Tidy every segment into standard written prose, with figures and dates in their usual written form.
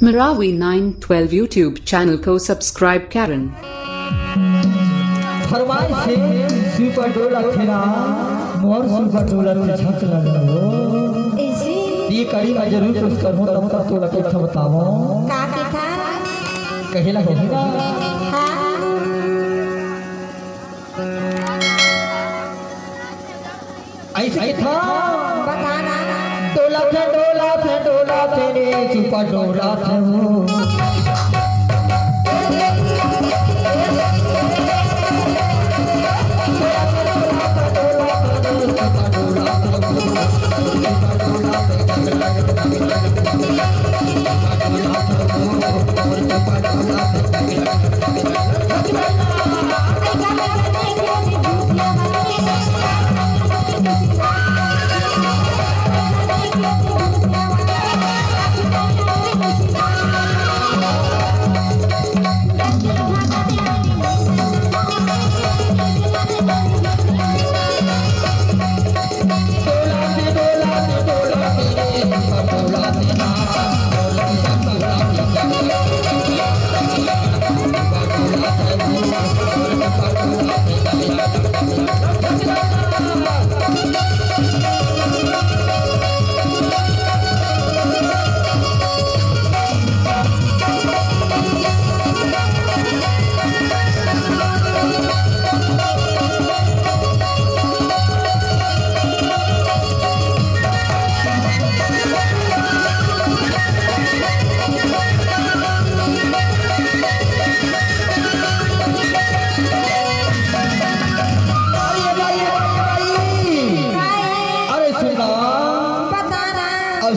Marawi 912 YouTube channel को subscribe करें। फरमाइश से सुपर डोला खेला मोर सुपर डोला में झक लगो ऐसे ये कड़ी का जरूर कुछ करहो तब तक तो लगे था बताओ का के था कहेला कहेला हां ऐसे था बताना डोला तेरे सुपर डोला थे वो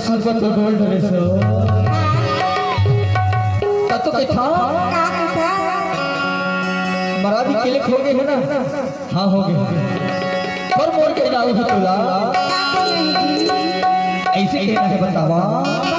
सुपर तो डोल डरे सो तो के था का के था मराठी किले खो गए हो ना हां हो गए पर मोर के जाओ तोला ऐसे कहना है बतावा